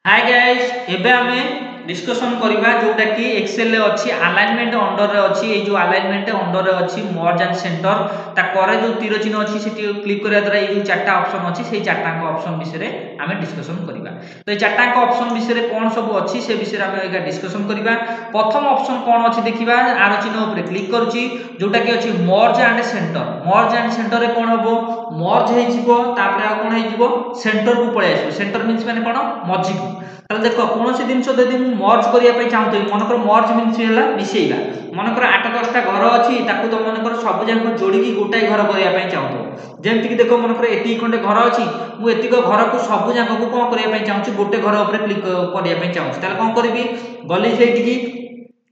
Hi guys एबे आमे discussion करबा जोटा कि एक्सेल रे अछि अलाइनमेंट अंडर रे अछि ए जो अलाइनमेंट अंडर रे अछि मर्ज एंड सेंटर ता करे जो तीर चिन्ह अछि सेटी क्लिक करिया द्वारा ए जो चारटा ऑप्शन अछि सेही चारटा का ऑप्शन विषय रे आमे डिस्कशन करबा। तो ए चारटा का ऑप्शन विषय रे कोन सब अछि से विषय रे आमे एका डिस्कशन करबा। प्रथम ऑप्शन कोन अछि देखिबा आरो चिन्ह ऊपर क्लिक करूची जोटा कि अछि मर्ज and centre. Merge and centre रे कोन हबो मर्ज हे जिवो तापरे आ कोन हे जिवो सेंटर को पळे आसीबो। सेंटर मींस माने कोन मझी को ताले देखो कौन सी जिनस यदि मर्ज करिया पे चाहते मनकर मर्ज मींस हैला मिसेइबा मनकर 8-10टा घर अछि ताकू तो मनकर सब जाक जोड़ी की गोटाई घर करिया पे चाहतो जेमति कि देखो मनकर एती खंडे घर अछि मु एती को घर को सब जाक को कोन करिया पे चाहूची गोटे घर ऊपर क्लिक करिया पे चाहूची ताले कोन करबी गली सेठी की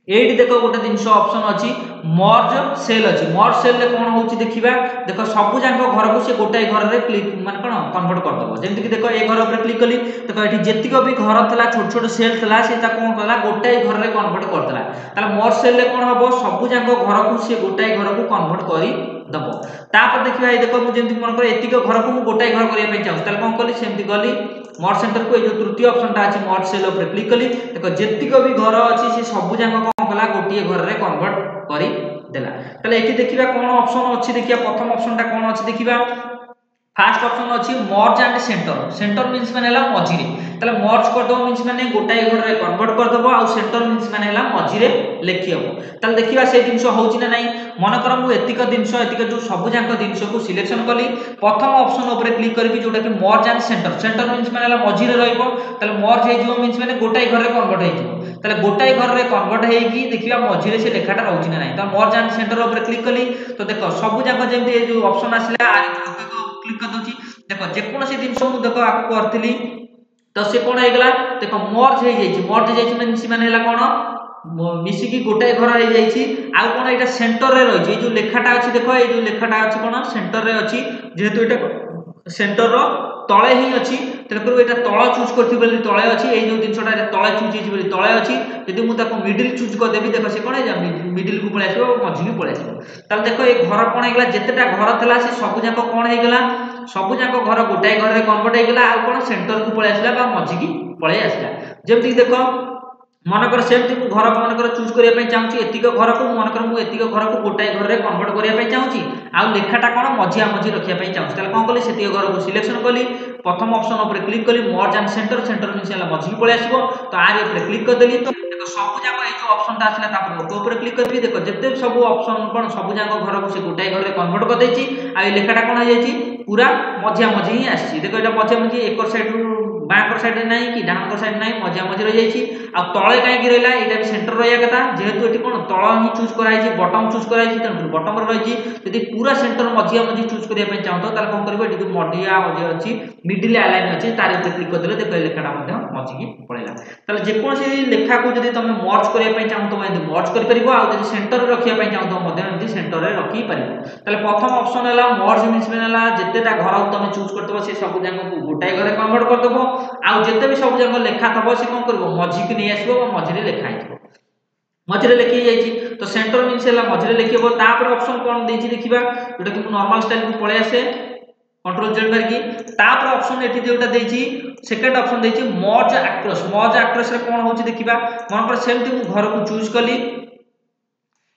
एठी देखो गोटे जिनस ऑप्शन अछि मर्ज सेल अछि मर्ज सेल रे कोन होची देखिबा देखो सब जाक घर को से गोटाई घर रे क्लिक माने कोन कन्वर्ट कर दबो जेमति कि देखो ए घर ऊपर क्लिक कली देखो एठी जेतिको भी घर थला छोट छोट सेल थला से ता कोन करला गोटाई घर रे कन्वर्ट कर देला ताले मर्ज सेल रे कोन हबो सब जाक घर को से गोटाई घर को कन्वर्ट करी दबो तापर देखिबा ए देखो मु जेमति मन कर एतिको घर को मु गोटाई घर करिया पे चाहू ताले कोन कली सेमति गली मर्ज सेंटर को ए जो तृतीय ऑप्शन ता अछि मर्ज सेल ऊपर क्लिक कली देखो जेतिको भी घर अछि से सब जाक कोन कला गोटिए घर रे कन्वर्ट करी देला ताले एठी देखिबा कोन ऑप्शन अछि देखिबा प्रथम ऑप्शन ता कोन अछि देखिबा फास्ट ऑप्शन अछि मर्ज एंड सेंटर। सेंटर मींस माने हला मझी रे ताले मर्ज कर दो मींस माने गोटाई घर रे कन्वर्ट कर दबो आ सेंटर मींस माने हला मझी रे लेखि हबो ताले देखिबा से जिंस होउची ना नाही मन कर मु एतिक जिंस एतिक जो सब जाक जिंस को सिलेक्शन कली प्रथम ऑप्शन ऊपर क्लिक करबी जोटा कि मर्ज एंड सेंटर। सेंटर मींस माने हला मझी रे रहइबो ताले मर्ज हे जिवो मींस माने गोटाई घर रे कन्वर्ट हे जिवो ताले गोटाई घर रे कन्वर्ट हेकी देखिबा मझी रे से लेखाटा रहउची ना नाही त मर्ज एंड सेंटर ऊपर क्लिक कली तो देखो सब जाक जेमति ए जो ऑप्शन आसिला क्लिक कर दोची देखो जे कोन से जिंस मु देखो आपको करथिली तो से कोन हेगला देखो मर्ज हे जाइछि मींस माने हला कोन मिसी की गोटे घर हे जाइछि आ कोन एटा सेंटर रे रहि जो लेखाटा अछि देखो ए जो लेखाटा अछि कोन सेंटर रे अछि जेहेतु एटा सेंटर रो तळे ही अछि तेकरो एटा तळ चूज करथि बोली तळे अछि ए जो जिंसटा तळे चूज हेछि बोली तळे अछि यदि मु ताको मिडिल चूज कर देबी देखो से कोन हे जा मिडिल को पळे आसीबो मझी को पळे आसीबो ताल देखो ए घर कोन हेगला जेतेटा घर थला से सब जाक कोन हेगला सब जाक घर गोटाई घर रे कन्वर्ट हेगला आ कोन सेंटर को पळे आसीला बा मझी की पळे आसीला जेमति देखो मनकर सेमति मु घर मनकर चूज करिया पे चाहूची एतिक घर को मनकर मु एतिक घर को गोटाई घर रे कन्वर्ट करिया पे चाहूची आ लेखाटा कोन मझिया मझी रखिया पे चाहूची ताले कोन कली सेतिक घर को सिलेक्शन कली प्रथम ऑप्शन ऊपर क्लिक कली मर्ज एंड सेंटर। सेंटर मींस हला मझी की पळे आसीबो तो आर ऊपर क्लिक कर देली तो देखो सब जाक ए जो ऑप्शन ता आसीला तापर ओके ऊपर क्लिक करबी देखो जते सब ऑप्शन कोन सब जाक घर को से गोटाई घर रे कन्वर्ट कर देछि आ ए लेखाटा कोन हे जाइछि पूरा मझिया मझी ही आछि देखो एटा मझिया मझी एकर साइड रु बाकर साइड रे नाही कि डानकर साइड नाही मझिया मझी रहि जाइछि आ तळे काई कि रहला एटा भी सेंटर रहया कथा जेहेतु एठी कोन तळ ही चूज कराइ छि बॉटम चूज कराइ छि त बॉटम रे रहि छि यदि पूरा सेंटर मझिया मझी चूज करिया पे चाहतो ताले कोन करबो एठी जो मडिया मझी अछि मिडिल अलाइन अछि तारि ऊपर क्लिक कर देले देखो लेखाटा मध्ये मझी की पळेला ताले जे कोनसी लेखा को जदि तमे मर्ज करिया पे चाहतो मध्ये मर्ज करि परिबो आ जदि सेंटर रे रखिया पे चाहतो मध्ये एमति सेंटर रे रखि परिबो ताले प्रथम ऑप्शन हला मर्ज मींस हला जेतेटा घर तमे चूज करतबो से सब जाक को गोटाई घर कन्वर्ट कर दबो आ जेते भी सब जाक लेखा थबो से कोन करबो मझी की नै आसीबो मझी रे लेखा आइबो मझी रे लेखि जाइछि तो सेंटर मींस हला मझी रे लेखिबो तापर ऑप्शन कोन देछि देखिबा जोटा कि नॉर्मल स्टाइल को पळे आसे कंट्रोल जेड मार की तापर ऑप्शन एठी जोटा देछि सेकंड ऑप्शन देछि मर्ज अक्रॉस रे कोन होछि देखिबा मन पर सेमति मु घर को चूज कली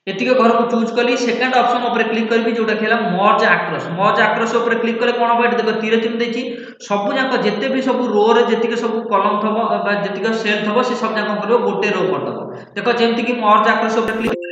एतिके घर को चूज कली सेकंड ऑप्शन ऊपर क्लिक करबी जोटा खेला मर्ज अक्रॉस ऊपर क्लिक कले कोन होबा देखो तीर चिन्ह देछि सब जाक जेते भी सब रो रे जेतिके सब कॉलम थबो बा जेतिके सेल थबो से सब जाक करबो गोटे रो कर दबो देखो जेमति कि मर्ज अक्रॉस ऊपर क्लिक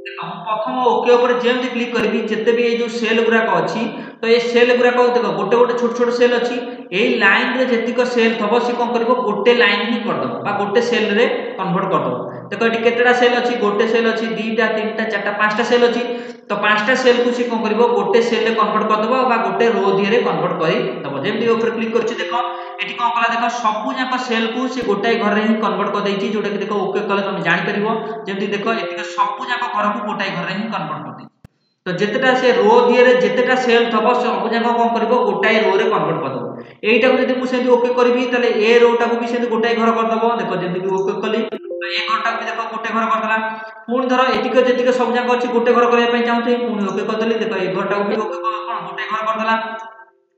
देखो हम प्रथम ओके ऊपर जेमति क्लिक करबी जेते भी ए जो सेल गुरा को अछि तो ए सेल गुरा को देखो गोटे गोटे छोट छोट सेल अछि ए लाइन रे जेतिके सेल थबो से कोन करबो गोटे लाइन ही कर दबो बा गोटे सेल रे कन्वर्ट कर दबो देखो एटी केतेटा सेल अछि गोटे सेल अछि दुईटा तीनटा चारटा पांचटा सेल अछि तो पांचटा सेल को से कोन करबो गोटे सेल रे कन्वर्ट कर दबो बा गोटे रो दिए रे कन्वर्ट करि दबो जेमति ऊपर क्लिक करछि देखो एटी कोन कला देखो सब जाक सेल को से गोटाई घर रे ही कन्वर्ट कर दैछि जोटा कि देखो ओके कले तुम जानि परिबो जेमति देखो एटी सब जाक घर को गोटाई घर रे ही कन्वर्ट कर दैछि तो जेतेटा से रो दिए रे जेतेटा सेल थबो सब जाक कोन करबो गोटाई रो रे कन्वर्ट कर दबो एटा को जदि मु सेंति ओके करबी तले ए रो टा को भी सेंति गोटाई घर कर दबो देखो जेमति कि ओके कली ए घरटा भी देखो गोटे घर कर दला पुणी धर एतिके जेतिके सब जाक अछि गोटे घर करिया पे चाहते पुणी ओके कर देली देखो ए घरटा भी ओके कोन गोटे घर कर दला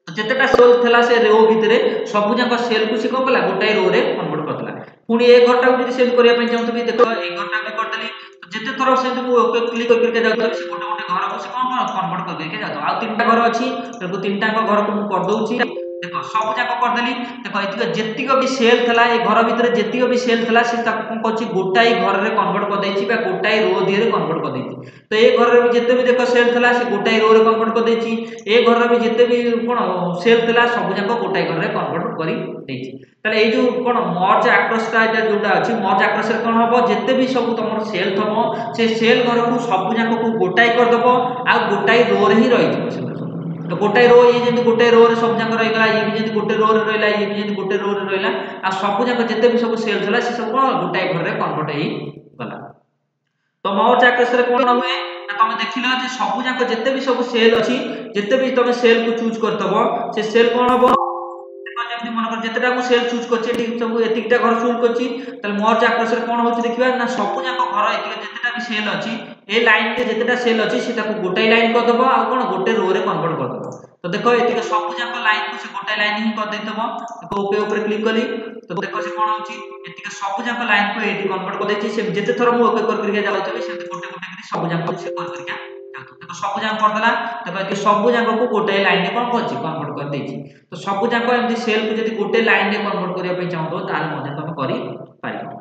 तो जितेटा सेल थिला से रो भितरे सब जाक सेल को से कला गोटाए रो रे कन्वर्ट करदेला पुणी ए घरटा को सेल करिया पे चाहूतबी देखो ए घरटा भी करदेली तो जिते थर से ओके क्लिक करके जाउतो से गोटे गोटे घर को से कन्वर्ट कर देके जातो आ तीनटा घर अछि तो तीनटा घर को मु कर दोउची देखो सब जाक करदेली देखो एतिक जेतिक भी सेल थिला ए घर भितरे जेतिक भी सेल थिला से ताको कोन करछि गोटाए घर रे कन्वर्ट कर देछि बा गोटाए रो दिए रे कन्वर्ट कर देछि तो ए घर रे भी जेते भी देखो सेल थिला से गोटाए रो रे कन्वर्ट कर देछि ए घर रे भी जेते भी कोन सेल थिला सब जाक गोटाए घर रे कन्वर्ट करी देछि ताले ए जो कोन मर्ज अक्रॉस का जोटा अछि मर्ज अक्रॉस रे कोन हबो जेते भी सब तमर सेल थबो से सेल घर को सब जाक को गोटाए कर दबो आ गोटाए रो रे ही रहि जबो तो गोटे रो ये जेंति गोटे रो रे सब जाक रहि गला ये भी जेंति गोटे रो रे रहला ये भी जेंति गोटे रो रे रहला आ सब जाक जेते भी सब सेल थला से सब गोटे घर रे कन्वर्ट हेई गला तो मर्ज अक्रॉस रे कोन होए ना तुम देखिलो जे सब जाक जेते भी सब सेल अछि जेते भी तुम सेल को चूज करतबो से सेल कोन हबो देखो जेंति मन कर जेतेटा को सेल चूज करछि एठी सब एतिकटा घर चूज करछि तले मर्ज अक्रॉस रे कोन होछि देखिबा ना सब जाक घर एतिक जेतेटा भी सेल अछि ए लाइन के जेतेटा सेल अछि से ताको गोटे लाइन कर दबो आ कोन गोटे रो रे कन्वर्ट कर दबो तो देखो एतिक सब जाक लाइन को से गोटे लाइन ही कर देतबो देखो ओके ऊपर क्लिक कली तो देखो से कोन होछि एतिक सब जाक लाइन को एटी कन्वर्ट कर देछि से जेते थरो मु ओके कर करके जाउतबे से गोटे गोटे करी सब जाक से कर करके जाउतो देखो सब जाक कर देला देखो एति सब जाक को गोटे लाइन रे कोन करछि कन्वर्ट कर देछि तो सब जाक एमति सेल को जदी गोटे लाइन रे कन्वर्ट करिया पे चाहतो ताले मध्ये तुम करि पारिबो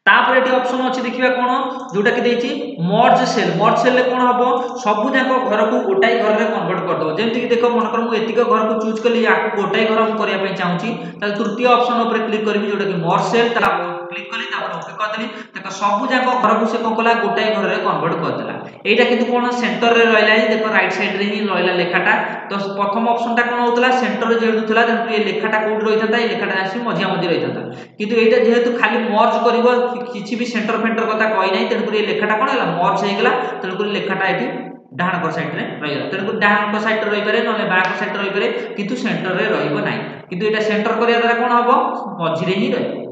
तापर एटी ऑप्शन अछि देखिबा कोन जोटा कि देछि मर्ज सेल रे कोन हबो सब जाक घर को गोटाई घर रे कन्वर्ट कर दो जेंति कि देखो मन कर मु एतिक घर को चूज करली या गोटाई घर हम करिया पे चाहूची त तृतीय ऑप्शन ऊपर क्लिक करबी जोटा कि मर्ज सेल ता क्लिक करली तापर ओके कर देली देखो सब जाक घर को से कोन कला गोटाई घर रे कन्वर्ट कर देला एटा किंतु कोन सेंटर रे रहला देखो राइट साइड रे ही रहला लेखाटा तो प्रथम ऑप्शन टा कोन होतला सेंटर रे जेडु थला त ए लेखाटा कोड रहिथाता ए लेखाटा आसी मझिया मझि रहिथाता किंतु एटा जेहेतु खाली मर्ज करबो किछि भी सेंटर फेंटर कथा कहि नै तेन करी लेखाटा कोन हला मर्ज हे गेला तेन करी लेखाटा एठी डाहाण को साइड रे रहि गेला तेन करी डाहाण को साइड रे रहि पारे नले बा को साइड रे रहि पारे किंतु सेंटर रे रहिबो नै किंतु एटा सेंटर करिया द्वारा कोन हबो मझि रे ही रहि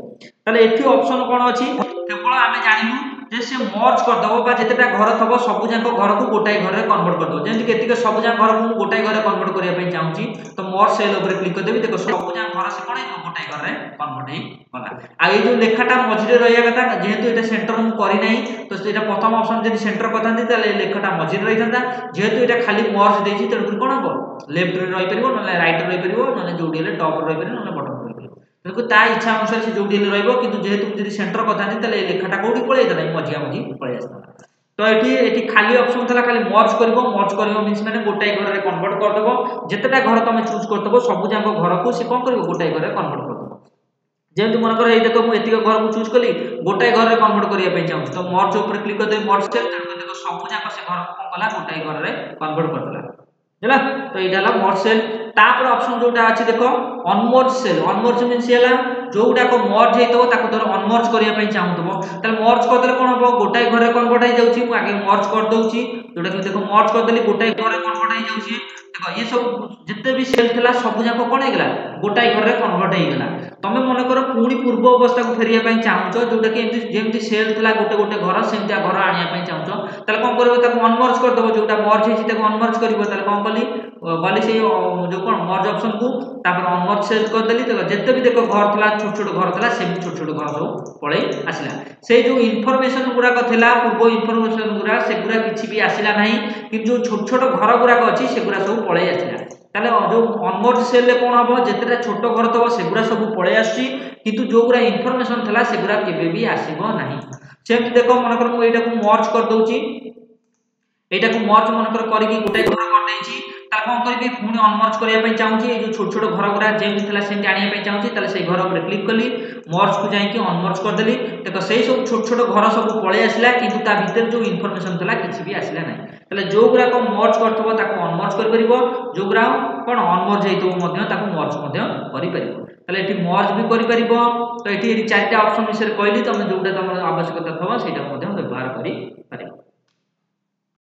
ताले एठी ऑप्शन कोन अछि केवल आमे जानिलु जे से मर्ज कर दबो बा जेतेटा घर थबो सब जाक घर को गोटाई घर रे कन्वर्ट कर दो जेंति केतिक सब जाक घर को गोटाई घर रे कन्वर्ट करिया पे चाहूची तो मर्ज सेल ऊपर क्लिक कर देबी देखो सब जाक घर से कोन गोटाई घर रे कन्वर्ट हे गला आ ए जो लेखाटा मझि रे रहिया कथा जेहेतु एटा सेंटर मु करि नै तो एटा प्रथम ऑप्शन जदि सेंटर करथांती ताले लेखाटा मझि रे रहिथांता जेहेतु एटा खाली मर्ज देछि त कोन हबो लेफ्ट रे रहि परिबो नले राइट रे रहि परिबो नले जोडी ले टॉप रे रहि परिबो नले बॉटम रे रहि देखो ता इच्छा अनुसार से जोडी ले रहइबो किंतु जेहेतु जदि सेंटर करथांती ताले लेखाटा कोडी पळे देला मझिया मझि पळे आस्ता तो एठी खाली ऑप्शन थला खाली मर्ज करबो मींस माने गोटाई घर रे कन्वर्ट कर दबो जेतेटा घर तमे चूज करतबो सब जाक घर को से कोन करबो गोटाई घर रे कन्वर्ट कर दबो जेंतु मन कर ए देखो मु एतिक घर को चूज कली गोटाई घर रे कन्वर्ट करिया पे चाहू तो मर्ज ऊपर क्लिक कर दे मर्ज सेल देखो सब जाक से घर को कोन कला गोटाई घर रे कन्वर्ट कर देला हैला तो एटा ला मर्ज सेल तापर ऑप्शन जोटा अछि देखो अनमर्ज मींस हैला जोटा को मर्ज हेतो ताको धर अनमर्ज करिया पे चाहूतबो त मर्ज कर देले कोन हो गोटाई घर रे कन्वर्ट हे जाउची मु आगे मर्ज कर दउची जोटा कि देखो मर्ज कर देली गोटाई घर रे कन्वर्ट हे जाउची देखो ये सब जिते भी सेल थला सब जाको कोन हे गेला गोटाई घर रे कन्वर्ट हे गेला तमे मन करो पूरी पूर्व अवस्था को फेरिया पे चाहूचो जोटा कि जेमति सेल थला गोटे गोटे घर सेमतिया घर आनिया पे चाहूचो तले कोन करबो ताको अनमर्ज कर दबो जोटा मर्ज हेची ताको अनमर्ज करबो तले कोन कली गली से जो कोन मर्ज ऑप्शन को तापर अनमर्ज सेल कर देली देखो जेते भी देखो घर थला छोट छोट घर थला सेम छोट छोट घर सब पळे आसिला से जो इन्फॉर्मेशन गुरा को थला पूर्व इन्फॉर्मेशन गुरा से गुरा किछि भी आसिला नाही कि जो छोट छोट घर गुरा को अछि से गुरा सब पळे आसिला ताले जो अनमर्ज सेल ले कोन हबो जेतेटा छोट घर तबो से गुरा सब पळे आसी किंतु जो गुरा इन्फॉर्मेशन थला से गुरा केबे भी आसीबो नाही सेम देखो मन कर मु एटा को मर्ज कर दउची एटा को मर्ज मन कर करी गोटे घर कर देछि ता कोन करबी पुनी अनमर्ज करिया पे चाहूची ए जो छोट छोट घर गुरा जेमि थला सेमि आनिया पे चाहूची ताले से घर ऊपर क्लिक करली मर्ज को जाई कि अनमर्ज कर देली देखो सेही सब छोट छोट घर सब पळे आसिला किंतु ता भीतर जो इन्फॉर्मेशन थला किछि भी आसिला नाही ताले जो गुरा को मर्ज करथबो ताको अनमर्ज कर परिबो जो गुरा कोन अनमर्ज हेतो मध्य ताको मर्ज मध्य करि परिबो ताले एठी मर्ज भी करि परिबो तो एठी चारटा ऑप्शन विषय कहली तमे जोटा तमर आवश्यकता थबो सेटा मध्य व्यवहार करि परिबो